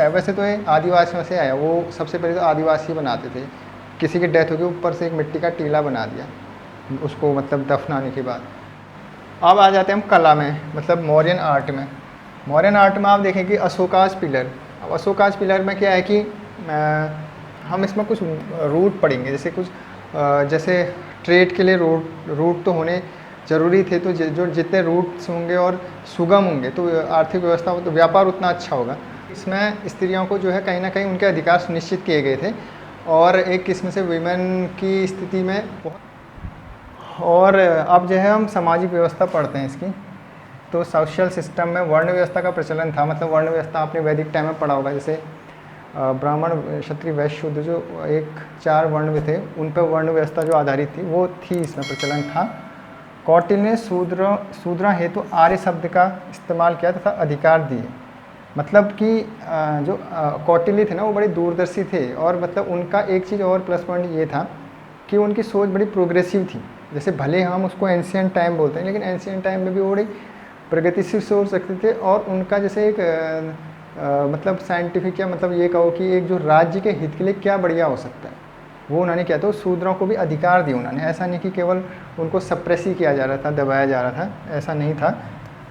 आया, वैसे तो ये आदिवासियों से आया। वो सबसे पहले तो आदिवासी बनाते थे, किसी की डेथ होगी ऊपर से एक मिट्टी का टीला बना दिया उसको, मतलब दफनाने के बाद। अब आ जाते हैं हम कला में, मतलब मौर्यन आर्ट में। मौर्यन आर्ट में आप देखें कि अशोकाज पिलर। अब अशोकाज पिलर में क्या है कि हम इसमें कुछ रूट पढ़ेंगे, जैसे कुछ जैसे ट्रेड के लिए रूट तो होने ज़रूरी थे, तो जो जितने रूट्स होंगे और सुगम होंगे तो आर्थिक व्यवस्था तो व्यापार उतना अच्छा होगा। इसमें स्त्रियों को जो है कहीं ना कहीं उनके अधिकार सुनिश्चित किए गए थे, और एक किस्म से वीमेन की स्थिति में बहुत। और अब जो है हम सामाजिक व्यवस्था पढ़ते हैं इसकी। तो सोशल सिस्टम में वर्ण व्यवस्था का प्रचलन था, मतलब वर्ण व्यवस्था आपने वैदिक टाइम में पढ़ा होगा, जैसे ब्राह्मण, क्षत्रिय, वैश्य, शूद्र, जो एक 4 वर्ण थे, उन पर वर्ण व्यवस्था जो आधारित थी वो थी, इसमें प्रचलन था। कौटिल्य ने शूद्र हेतु आर्य शब्द का इस्तेमाल किया तथा अधिकार दिए। मतलब कि जो कौटिल्य थे ना, वो बड़े दूरदर्शी थे, और मतलब उनका एक चीज़ और प्लस पॉइंट ये था कि उनकी सोच बड़ी प्रोग्रेसिव थी। जैसे भले हम उसको एंशियंट टाइम बोलते हैं, लेकिन एंशियंट टाइम में भी वो बड़ी प्रगतिशील सोच रखते थे। और उनका जैसे एक मतलब साइंटिफिक, या मतलब ये कहो कि एक जो राज्य के हित के लिए क्या बढ़िया हो सकता है, वो उन्होंने किया। तो शूद्रों को भी अधिकार दिए उन्होंने, ऐसा नहीं कि केवल उनको सप्रेस ही किया जा रहा था, दबाया जा रहा था, ऐसा नहीं था।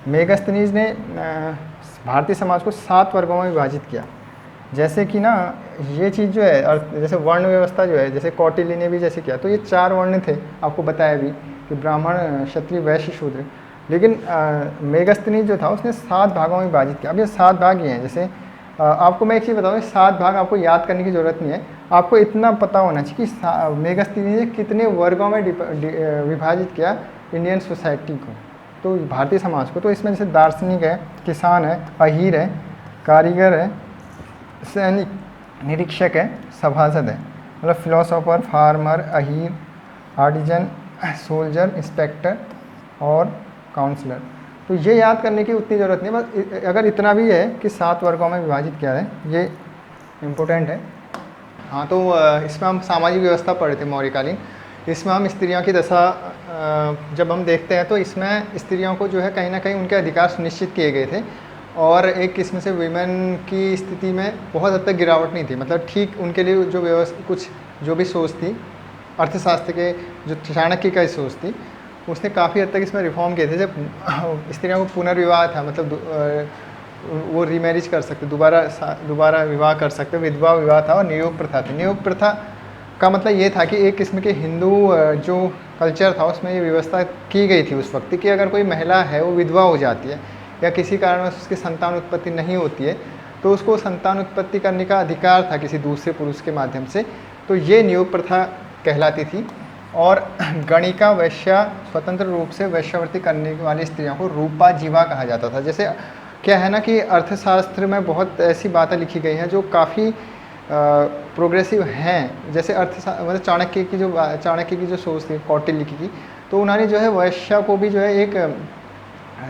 मेगास्थनीज ने भारतीय समाज को 7 वर्गों में विभाजित किया। जैसे कि ना ये चीज़ जो है, और जैसे वर्ण व्यवस्था जो है, जैसे कौटिल्य ने भी जैसे किया, तो ये 4 वर्ण थे, आपको बताया भी कि ब्राह्मण, क्षत्रिय, वैश्य, शूद्र। लेकिन मेगास्थनीज जो था उसने 7 भागों में विभाजित किया। अब ये 7 भाग ये हैं, जैसे आपको मैं एक चीज़ बताऊँ, 7 भाग आपको याद करने की ज़रूरत नहीं है, आपको इतना पता होना चाहिए कि मेगास्थनीज ने कितने वर्गों में विभाजित किया इंडियन सोसाइटी को, तो भारतीय समाज को। तो इसमें जैसे दार्शनिक है, किसान है, अहीर है, कारीगर है, सैनिक, निरीक्षक है, सभासद है, मतलब फिलोसोफर, फार्मर, अहीर, आर्टिजन, सोल्जर, इंस्पेक्टर और काउंसलर। तो ये याद करने की उतनी ज़रूरत नहीं, बस अगर इतना भी है कि 7 वर्गों में विभाजित किया है, ये इम्पोर्टेंट है। हाँ, तो इसमें हम सामाजिक व्यवस्था पढ़े थे मौर्यकालीन। इसमें हम स्त्रियों की दशा जब हम देखते हैं, तो इसमें स्त्रियों को जो है कहीं ना कहीं उनके अधिकार सुनिश्चित किए गए थे, और एक किस्म से वीमेन की स्थिति में बहुत हद तक गिरावट नहीं थी। मतलब ठीक उनके लिए जो व्यवस्था, कुछ जो भी सोच थी अर्थशास्त्र के, जो चाणक्य का सोच थी, उसने काफ़ी हद तक इसमें रिफॉर्म किए थे। जब स्त्रियों को पुनर्विवाह था, मतलब वो रीमैरिज कर सकते, दोबारा विवाह कर सकते, विधवा विवाह था, और नियोग प्रथा थी। नियोग प्रथा का मतलब ये था कि एक किस्म के हिंदू जो कल्चर था उसमें ये व्यवस्था की गई थी उस वक्त कि अगर कोई महिला है वो विधवा हो जाती है, या किसी कारण से उसकी संतान उत्पत्ति नहीं होती है, तो उसको संतान उत्पत्ति करने का अधिकार था किसी दूसरे पुरुष के माध्यम से। तो ये नियोग प्रथा कहलाती थी। और गणिका, वैश्या, स्वतंत्र रूप से वैश्यावृत्ति करने वाली स्त्रियों को रूपा जीवा कहा जाता था। जैसे क्या है ना कि अर्थशास्त्र में बहुत ऐसी बातें लिखी गई हैं जो काफ़ी प्रोग्रेसिव हैं। जैसे मतलब चाणक्य की जो सोच थी, कौटिल्य की, तो उन्होंने जो है वैश्या को भी जो है एक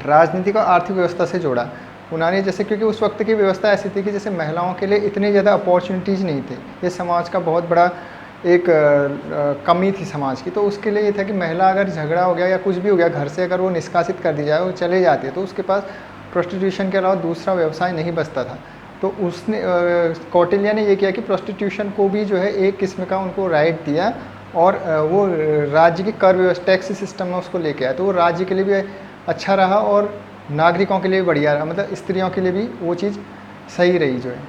राजनीतिक और आर्थिक व्यवस्था से जोड़ा उन्होंने। जैसे क्योंकि उस वक्त की व्यवस्था ऐसी थी कि जैसे महिलाओं के लिए इतनी ज़्यादा अपॉर्चुनिटीज़ नहीं थे, ये समाज का बहुत बड़ा एक कमी थी समाज की। तो उसके लिए ये था कि महिला अगर झगड़ा हो गया या कुछ भी हो गया घर से, अगर वो निष्कासित कर दी जाए, वो चले जाती है, तो उसके पास प्रोस्टिट्यूशन के अलावा दूसरा व्यवसाय नहीं बचता था। तो उसने कौटिल्य ने ये किया कि प्रोस्टिट्यूशन को भी जो है एक किस्म का उनको राइट दिया, और वो राज्य की कर व्यवस्था, टैक्स सिस्टम में उसको लेके आया। तो वो राज्य के लिए भी अच्छा रहा और नागरिकों के लिए भी बढ़िया रहा, मतलब स्त्रियों के लिए भी वो चीज़ सही रही जो है।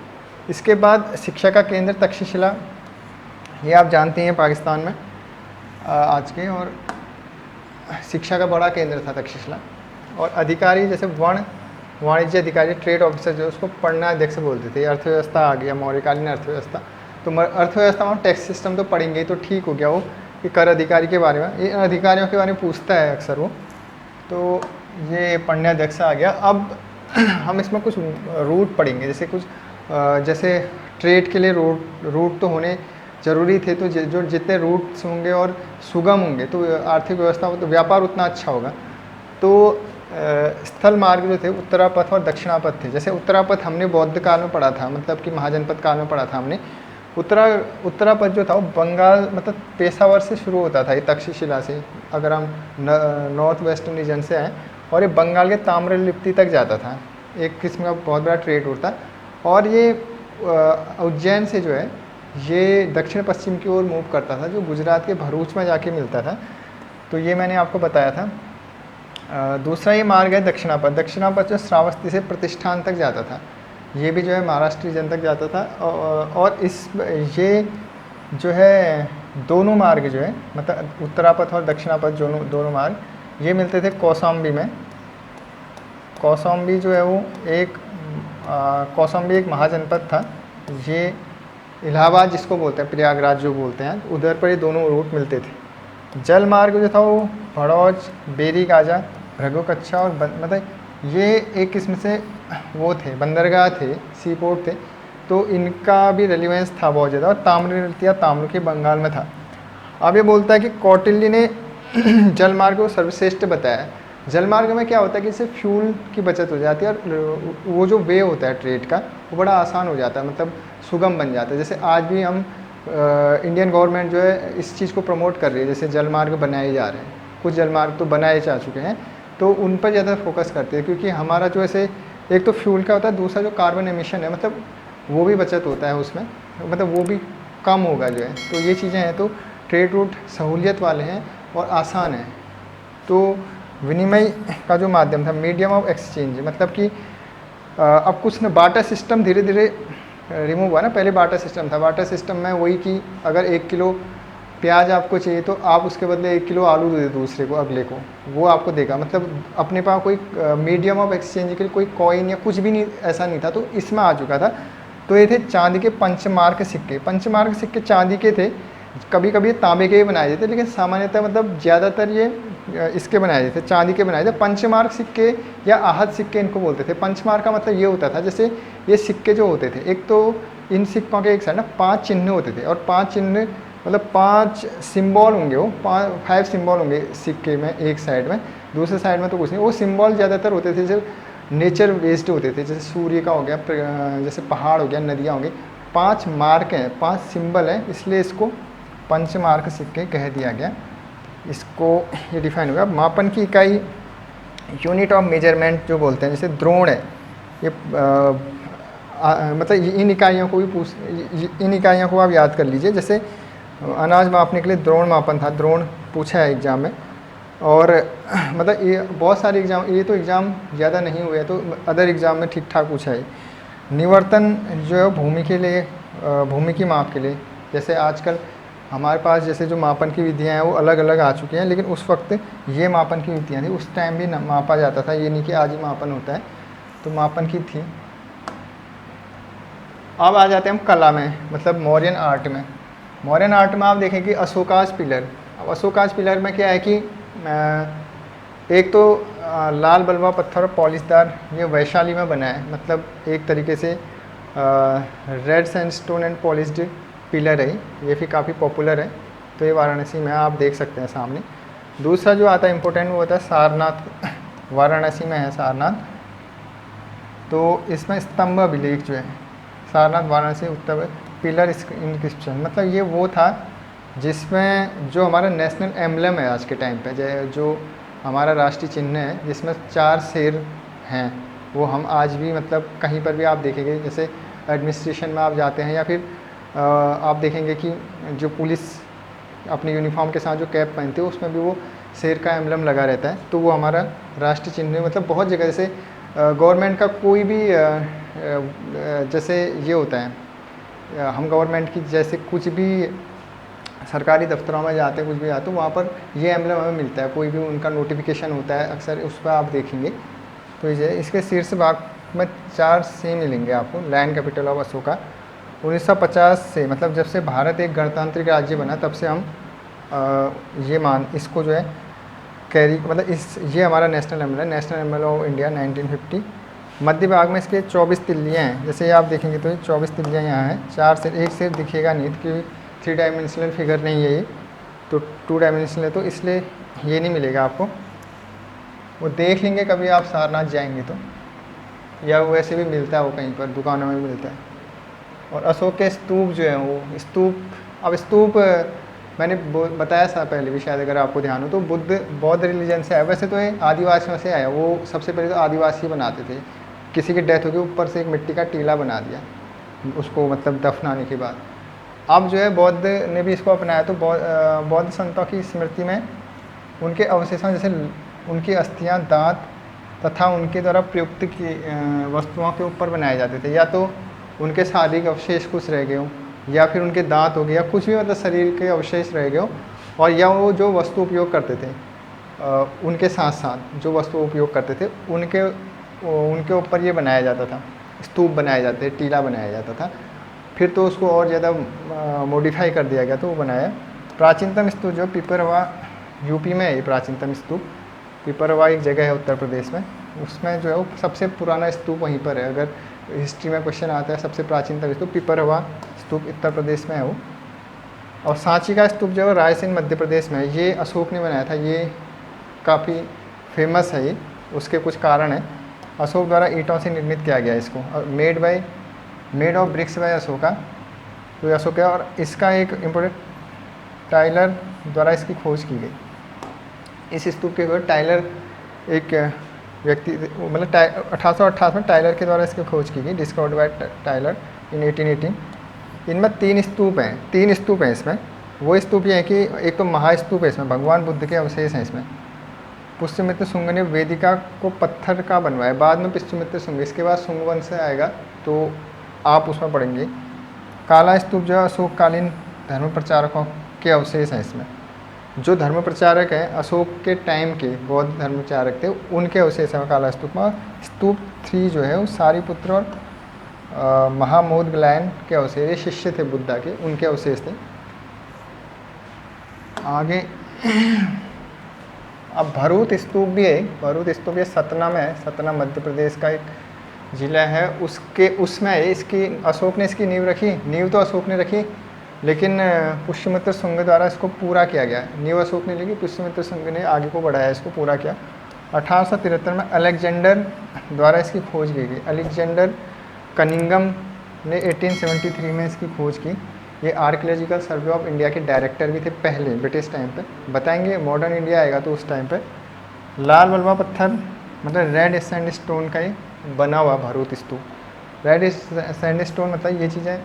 इसके बाद शिक्षा का केंद्र तक्षशिला, ये आप जानते हैं पाकिस्तान में आज के, और शिक्षा का बड़ा केंद्र था तक्षशिला। और अधिकारी जैसे वाणिज्य अधिकारी, ट्रेड ऑफिसर जो उसको पन्नाध्यक्ष बोलते थे। अर्थव्यवस्था आ गया, मौर्यकालीन अर्थव्यवस्था। तो अर्थव्यवस्था में टैक्स सिस्टम तो पढ़ेंगे, तो ठीक हो गया वो कि कर अधिकारी के बारे में, ये अधिकारियों के बारे में पूछता है अक्सर वो, तो ये पन्नाध्यक्ष आ गया। अब हम इसमें कुछ रूट पढ़ेंगे, जैसे कुछ जैसे ट्रेड के लिए रूट तो होने ज़रूरी थे, तो जो जितने रूट्स होंगे और सुगम होंगे तो आर्थिक व्यवस्था, तो व्यापार उतना अच्छा होगा। तो स्थल मार्ग जो थे उत्तरापथ और दक्षिणापथ थे। जैसे उत्तरापथ हमने बौद्ध काल में पढ़ा था, मतलब कि महाजनपद काल में पढ़ा था हमने। उत्तरापथ जो था वो बंगाल, मतलब पेशावर से शुरू होता था, ये तक्षशिला से, अगर हम नॉर्थ वेस्टर्न रीजन से आए, और ये बंगाल के ताम्रलिप्ति तक जाता था। एक किस्म का बहुत बड़ा ट्रेड रूट था। और ये उज्जैन से जो है ये दक्षिण पश्चिम की ओर मूव करता था, जो गुजरात के भरूच में जाके मिलता था। तो ये मैंने आपको बताया था। दूसरा ये मार्ग है दक्षिणापथ। दक्षिणापथ जो श्रावस्ती से प्रतिष्ठान तक जाता था, ये भी जो है महाराष्ट्र रीजन तक जाता था। और ये जो है दोनों मार्ग जो है, मतलब उत्तरापथ और दक्षिणापथ दोनों मार्ग ये मिलते थे कौशाम्बी में। कौशाम्बी जो है वो कौशाम्बी एक महाजनपद था। ये इलाहाबाद जिसको बोलते हैं, प्रयागराज जो बोलते हैं, उधर पर ये दोनों रूट मिलते थे। जल मार्ग जो था वो भड़ौज, बेरी गाजा, भृगुकच्छा और मतलब ये एक किस्म से वो थे, बंदरगाह थे, सी पोर्ट थे। तो इनका भी रेलिवेंस था बहुत ज़्यादा। और ताम्रलिप्त या ताम्रलिप्त बंगाल में था। अब ये बोलता है कि कौटिल्य ने जल मार्ग को सर्वश्रेष्ठ बताया। जल मार्ग में क्या होता है कि इससे फ्यूल की बचत हो जाती है और वो जो वे होता है ट्रेड का वो बड़ा आसान हो जाता है, मतलब सुगम बन जाता है। जैसे आज भी हम इंडियन गवर्नमेंट जो है इस चीज़ को प्रमोट कर रही है, जैसे जल मार्ग बनाए जा रहे हैं, कुछ जल मार्ग तो बनाए जा चुके हैं, तो उन पर ज़्यादा फोकस करते हैं। क्योंकि हमारा जो ऐसे एक तो फ्यूल का होता है, दूसरा जो कार्बन एमिशन है, मतलब वो भी बचत होता है उसमें, मतलब वो भी कम होगा जो है। तो ये चीज़ें हैं, तो ट्रेड रूट सहूलियत वाले हैं और आसान हैं। तो विनिमय का जो माध्यम था, मीडियम ऑफ एक्सचेंज, मतलब कि अब कुछ ना बार्टर सिस्टम धीरे धीरे रिमूव हुआ ना। पहले बार्टर सिस्टम था। बार्टर सिस्टम में वही कि अगर 1 किलो प्याज आपको चाहिए तो आप उसके बदले 1 किलो आलू दे दो दूसरे को, अगले को, वो आपको देगा। मतलब अपने पास कोई मीडियम ऑफ एक्सचेंज के लिए कोई कॉइन या कुछ भी नहीं, ऐसा नहीं था। तो इसमें आ चुका था। तो ये थे चांदी के पंचमार्क सिक्के। पंचमार्क सिक्के चांदी के थे, कभी कभी तांबे के भी बनाए जाते, लेकिन सामान्यतः मतलब ज़्यादातर ये इसके बनाए जाते, चांदी के बनाए जाते। पंचमार्क सिक्के या आहत सिक्के इनको बोलते थे। पंचमार्क का मतलब ये होता था, जैसे ये सिक्के जो होते थे, एक तो इन सिक्कों के एक साइड ना 5 चिन्ह होते थे, और 5 चिन्ह मतलब 5 सिंबल होंगे, वो 5 सिंबल होंगे सिक्के में एक साइड में, दूसरे साइड में तो कुछ नहीं। वो सिंबल ज़्यादातर होते थे जो नेचर बेस्ड होते थे, जैसे सूर्य का हो गया, जैसे पहाड़ हो गया, नदियाँ हो गई। 5 मार्क हैं, 5 सिंबल हैं, इसलिए इसको पंचमार्क सिक्के कह दिया गया। इसको ये डिफाइन होगा। मापन की इकाई यूनिट ऑफ मेजरमेंट जो बोलते हैं, जैसे द्रोण है, ये मतलब इन इकाइयों को भी इन इकाइयों को आप याद कर लीजिए। जैसे अनाज मापने के लिए द्रोण मापन था, द्रोण पूछा है एग्ज़ाम में। और मतलब ये बहुत सारे एग्ज़ाम, ये तो एग्ज़ाम ज़्यादा नहीं हुए, तो अदर एग्ज़ाम में ठीक ठाक पूछा है। निवर्तन जो है भूमि के लिए, भूमि की माप के लिए, जैसे आजकल हमारे पास जैसे जो मापन की विधियाँ हैं वो अलग अलग आ चुकी हैं, लेकिन उस वक्त ये मापन की विधियाँ थी, उस टाइम भी मापा जाता था, ये नहीं कि आज ही मापन होता है। तो मापन की थी। अब आ जाते हैं हम कला में, मतलब मौर्यन आर्ट में। मौर्यन आर्ट में आप देखें कि अशोकाज पिलर। अब अशोकाज पिलर में क्या है कि एक तो लाल बलुआ पत्थर और पॉलिशदार, ये वैशाली में बना है, मतलब एक तरीके से red sandstone and polished pillar है, ये भी काफ़ी पॉपुलर है। तो ये वाराणसी में आप देख सकते हैं सामने। दूसरा जो आता है इम्पोर्टेंट वो होता है सारनाथ, वाराणसी में है सारनाथ। तो इसमें स्तंभ अभिलेख जो है, सारनाथ वाराणसी उत्तर पिलर इंस्क्रिप्शन, मतलब ये वो था जिसमें जो हमारा नेशनल एम्बलम है आज के टाइम पे, जो हमारा राष्ट्रीय चिन्ह है, जिसमें 4 शेर हैं, वो हम आज भी मतलब कहीं पर भी आप देखेंगे, जैसे एडमिनिस्ट्रेशन में आप जाते हैं या फिर आप देखेंगे कि जो पुलिस अपनी यूनिफॉर्म के साथ जो कैप पहनते हैं उसमें भी वो शेर का एम्बलम लगा रहता है। तो वो हमारा राष्ट्रीय चिन्ह है। मतलब बहुत जगह जैसे गवर्नमेंट का कोई भी जैसे ये होता है, हम गवर्नमेंट की जैसे कुछ भी सरकारी दफ्तरों में जाते हैं, कुछ भी आते हैं, वहाँ पर ये एम्बलम हमें मिलता है। कोई भी उनका नोटिफिकेशन होता है अक्सर, उस पर आप देखेंगे। तो ये इसके शीर्ष भाग में 4 सी मिलेंगे आपको। लैंड कैपिटल ऑफ अशोका 1950 से, मतलब जब से भारत एक गणतांत्रिक राज्य बना तब से हम इसको जो है कैरी, मतलब ये हमारा नेशनल एम्बलम है, नेशनल एम्बलम ऑफ इंडिया 1950। मध्य भाग में इसके 24 तिल्लियाँ हैं। जैसे आप देखेंगे तो ये 24 तिल्लियाँ यहाँ हैं। 4 से एक से दिखेगा नहीं क्योंकि 3 डायमेंशनल फिगर नहीं है ये, तो 2 डायमेंशनल है, तो इसलिए ये नहीं मिलेगा आपको। वो देख लेंगे कभी आप सारनाथ जाएंगे तो, या वैसे भी मिलता है वो कहीं पर दुकानों में भी मिलता है। और अशोक के स्तूप जो है वो स्तूप, अब स्तूप मैंने बताया था पहले भी शायद, अगर आपको ध्यान हो तो, बौद्ध रिलीजन से आया। वैसे तो ये आदिवासियों से आया, वो सबसे पहले तो आदिवासी बनाते थे। किसी की डेथ होगी ऊपर से एक मिट्टी का टीला बना दिया, उसको मतलब दफनाने के बाद। अब जो है बौद्ध ने भी इसको अपनाया, तो बौद्ध संतों की स्मृति में उनके अवशेषों जैसे उनकी अस्थियां, दांत तथा उनके द्वारा प्रयुक्त की वस्तुओं के ऊपर बनाए जाते थे। या तो उनके शारीरिक अवशेष कुछ रह गए हों, या फिर उनके दांत हो गए, या कुछ भी मतलब शरीर के अवशेष रह गए हों, और या वो जो वस्तु उपयोग करते थे उनके साथ साथ जो वस्तु उपयोग करते थे उनके ऊपर ये बनाया जाता था, स्तूप बनाए जाते, टीला बनाया जाता था। फिर तो उसको और ज़्यादा मॉडिफाई कर दिया गया, तो वो बनाया। प्राचीनतम स्तूप जो पिपरवा यूपी में है, ये प्राचीनतम स्तूप पिपरवा एक जगह है उत्तर प्रदेश में, उसमें जो है वो सबसे पुराना स्तूप वहीं पर है। अगर हिस्ट्री में क्वेश्चन आता है सबसे प्राचीनतम स्तूप, पिपरवा स्तूप उत्तर प्रदेश में है वो। और सांची का स्तूप जो है रायसेन मध्य प्रदेश में है, ये अशोक ने बनाया था। ये काफ़ी फेमस है, ये उसके कुछ कारण हैं। अशोक द्वारा ईंटों से निर्मित किया गया इसको, made of bricks by Ashoka, तो अशोक है। और इसका एक इम्पोर्टेंट टाइलर द्वारा इसकी खोज की गई। इस स्तूप के ऊपर टाइलर एक व्यक्ति, मतलब 1858 में टाइलर के द्वारा इसकी खोज की गई, डिस्कवर्ड बाय टाइलर इन 1818। इनमें 3 स्तूप हैं इसमें। वो स्तूप ये है कि एक तो महास्तूप है, इसमें भगवान बुद्ध के अवशेष हैं इसमें। पुष्यमित्र शुंग ने वेदिका को पत्थर का बनवाया, बाद में पुष्यमित्र शुंग, इसके बाद शुंग वंश आएगा तो आप उसमें पढ़ेंगे। काला स्तूप जो है अशोककालीन धर्म प्रचारकों के अवशेष हैं इसमें। जो धर्म प्रचारक हैं अशोक के टाइम के बौद्ध धर्म प्रचारक थे, उनके अवशेष हैं काला स्तूप में। स्तूप 3 जो है वो सारीपुत्र और महामोदग्लायन के अवशेष, ये शिष्य थे बुद्धा के, उनके अवशेष थे। आगे अब भरूच स्तूप भी है। भरूच स्तूप ये सतना में है, सतना मध्य प्रदेश का एक ज़िला है, उसमें है। इसकी अशोक ने इसकी नींव तो अशोक ने रखी, लेकिन पुष्यमित्र शुंग द्वारा इसको पूरा किया गया। नींव अशोक ने लिखी, पुष्यमित्र शुंग ने आगे को बढ़ाया, इसको पूरा किया। 1873 में अलेक्जेंडर द्वारा इसकी खोज की गई। अलेक्जेंडर कनिंगम ने 1873 में इसकी खोज की। ये आर्कियोलॉजिकल सर्वे ऑफ इंडिया के डायरेक्टर भी थे पहले, ब्रिटिश टाइम पे। बताएंगे मॉडर्न इंडिया आएगा तो उस टाइम पे। लाल बलुआ पत्थर मतलब रेड सैंडस्टोन का ये बना हुआ भरूच स्तूप। रेड सैंडस्टोन मतलब ये चीज़ें